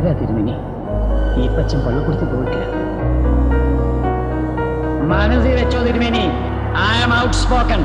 അല്ല തിരുമിനി, ഈ പച്ചൻ പള്ളിക്കുടുത്ത് പോയിട്ടില്ല. മനസ്സിൽ വെച്ചോ തിരുമേനി, ഐ ആം ഔട്ട് സ്പോക്കൺ.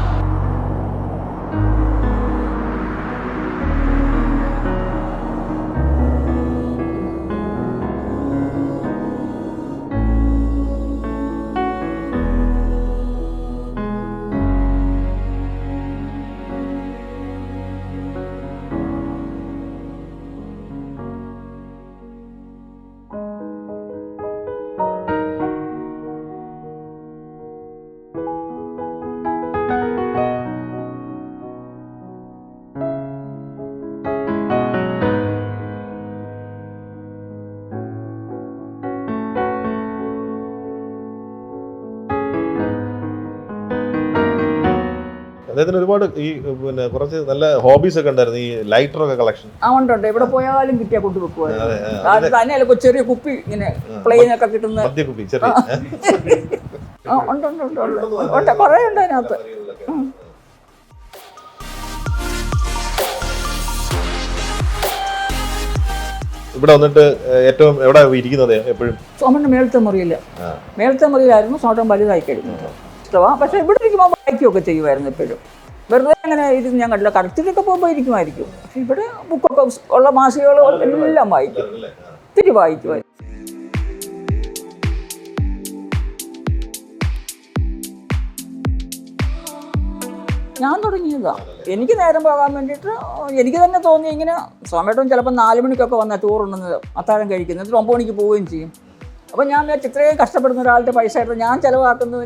അദ്ദേഹത്തിന് ഒരുപാട് ഈ പിന്നെ കുറച്ച് നല്ല ഹോബീസ് ഒക്കെ ഉണ്ടായിരുന്നു, ഈ ലൈറ്റർ ഒക്കെ കളക്ഷൻ. ഉണ്ട്, എവിടെ പോയാലും കിട്ടിയാ കൊണ്ടുവെക്കുവായിരുന്നു. തന്നെയല്ല ചെറിയ കുപ്പി ഇങ്ങനെ പ്ലെയിൻ ഒക്കെ കിട്ടുന്ന മദ്യക്കുപ്പി ചെറിയ. ഉണ്ട്, കുറേ ഉണ്ട് അതിനകത്ത്. ഇവിടെ വന്നിട്ട് ഏറ്റവും എവിടെ ഇരിക്കുന്നത് എപ്പോഴും? സോമന്റെ മേളത്തെ മുറിയിലായിരുന്നു സോട്ടം വലുതായി കഴിഞ്ഞത്. ഇഷ്ടമാണ്, പക്ഷെ ഇവിടെ ഇരിക്കുമ്പോൾ വായിക്കുകയൊക്കെ ചെയ്യുമായിരുന്നു. എപ്പോഴും വെറുതെ അങ്ങനെ ഇരുന്ന് ഞാൻ കണ്ടില്ല. കടത്തിലൊക്കെ പോകുമ്പോൾ ഇരിക്കുമായിരിക്കും. പക്ഷെ ഇവിടെ ബുക്കൊക്കെ ഉള്ള മാസികകൾ എല്ലാം വായിക്കും, ഒത്തിരി വായിക്കുമായിരുന്നു. ഞാൻ തുടങ്ങിയതാ. എനിക്ക് നേരം പോകാൻ വേണ്ടിയിട്ട് എനിക്ക് തന്നെ തോന്നി. ഇങ്ങനെ സോമേട്ടൻ ചിലപ്പോൾ 4 മണിക്കൊക്കെ വന്നാൽ ചോറുണ്ടെന്ന് അത്താഴം കഴിക്കുന്നത്, എന്നിട്ട് 9 മണിക്ക് പോവുകയും ചെയ്യും. അപ്പോൾ ഞാൻ ഇത്രയും കഷ്ടപ്പെടുന്ന ഒരാളുടെ പൈസ എടുത്ത് ഞാൻ ചിലവാക്കുന്നത്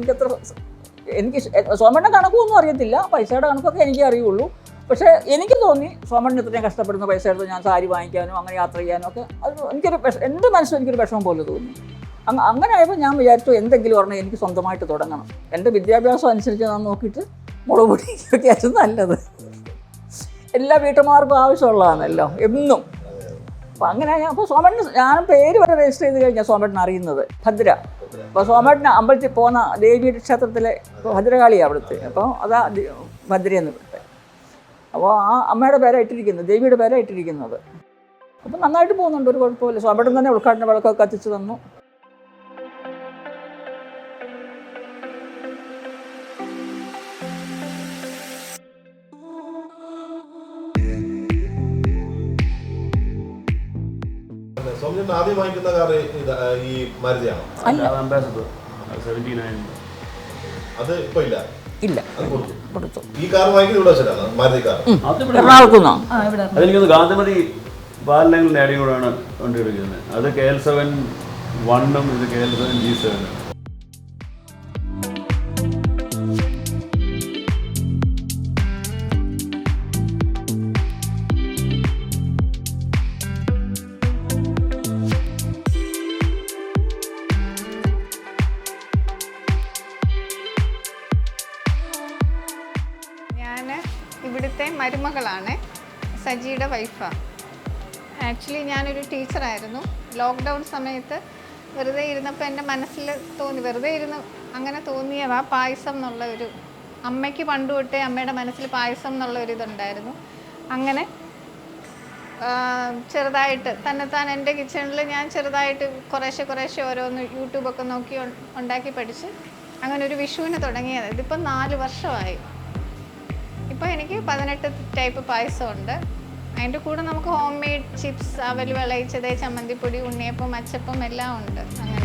എനിക്ക് സോമേട്ടൻ കണക്കൊന്നും അറിയത്തില്ല, പൈസയുടെ കണക്കൊക്കെ എനിക്ക് അറിയുള്ളൂ. പക്ഷേ എനിക്ക് തോന്നി സോമേട്ടൻ ഇത്രയും കഷ്ടപ്പെടുന്ന പൈസ എടുത്ത് ഞാൻ സാരി വാങ്ങിക്കാനും അങ്ങനെ യാത്ര ചെയ്യാനും ഒക്കെ അത് എനിക്കൊരു എൻ്റെ മനസ്സിൽ എനിക്കൊരു വിഷമം പോലെ തോന്നി. അങ്ങനെ ആയപ്പോൾ ഞാൻ വിചാരിച്ചു എന്തെങ്കിലും പറഞ്ഞാൽ എനിക്ക് സ്വന്തമായിട്ട് തുടങ്ങണം. എൻ്റെ വിദ്യാഭ്യാസം അനുസരിച്ച് ഞാൻ നോക്കിയിട്ട് മുളക് പൊടിയൊക്കെ അത് നല്ലത്, എല്ലാ വീട്ടമ്മമാർക്കും ആവശ്യമുള്ളതാണല്ലോ എന്നും. അപ്പോൾ അങ്ങനെ അപ്പോൾ സോമേട്ടൻ ഞാൻ പേര് വരെ രജിസ്റ്റർ ചെയ്ത് കഴിഞ്ഞാൽ സോമേട്ടൻ അറിയുന്നത് ഭദ്ര. അപ്പോൾ സോമേട്ടൻ അമ്പലത്തിൽ പോകുന്ന ദേവീ ക്ഷേത്രത്തിലെ ഭദ്രകാളിയാണ് അവിടുത്തെ. അപ്പോൾ അതാ ഭദ്രയെന്ന് വിളിച്ചത്. അപ്പോൾ ആ അമ്മയുടെ പേരാണ് ഇട്ടിരിക്കുന്നത്, ദേവിയുടെ പേരാണ് ഇട്ടിരിക്കുന്നത്. അപ്പോൾ നന്നായിട്ട് പോകുന്നുണ്ട്, ഒരു കുഴപ്പമില്ല. സോമേട്ടൻ തന്നെ ഉദ്ഘാടന വിളക്കൊക്കെ കത്തിച്ച് തന്നു. ആദ്യം വാങ്ങിക്കുന്ന കാർ ഈ മാരുതിയാണോ? അത് ഇപ്പൊ ഇല്ല. കൊടുത്തു. ഈ കാർ വാങ്ങിക്കുന്നത് ഇവിടെ വെച്ചിട്ടാണ്, മാരുതി കാർ. എറണാകുളത്തുനിന്നോ? അതെനിക്കൊന്ന് ഗാന്ധിമതി ബാലനങ്ങൾ നേടിയും കൂടെയാണ് വണ്ടി എടുക്കുന്നത്. അത് KL7-1 ഇത് KL7G7. ഇവിടുത്തെ മരുമകളാണ്, സജിയുടെ വൈഫാണ്. ആക്ച്വലി ഞാനൊരു ടീച്ചറായിരുന്നു. ലോക്ക്ഡൗൺ സമയത്ത് വെറുതെ ഇരുന്നപ്പോൾ എൻ്റെ മനസ്സിൽ തോന്നി, വെറുതെ ഇരുന്ന് അങ്ങനെ തോന്നിയതാ പായസം എന്നുള്ള ഒരു, അമ്മയ്ക്ക് പണ്ട് തൊട്ടേ അമ്മയുടെ മനസ്സിൽ പായസം എന്നുള്ള ഒരു ഇതുണ്ടായിരുന്നു. അങ്ങനെ ചെറുതായിട്ട് തന്നെത്താൻ എൻ്റെ കിച്ചണിൽ ഞാൻ ചെറുതായിട്ട് കുറേശ്ശെ ഓരോന്ന് യൂട്യൂബൊക്കെ നോക്കി ഉണ്ടാക്കി പഠിച്ച് അങ്ങനെ ഒരു വിഷുവിന് തുടങ്ങിയത്. ഇതിപ്പം 4 വർഷമായി. ഇപ്പോൾ എനിക്ക് 18 ടൈപ്പ് പായസമുണ്ട്. അതിൻ്റെ കൂടെ നമുക്ക് ഹോം മെയ്ഡ് ചിപ്സ്, അവൽ വിളയിച്ചത്, ചമ്മന്തിപ്പൊടി, ഉണ്ണിയപ്പം, അച്ചപ്പം എല്ലാം ഉണ്ട്. അങ്ങനെ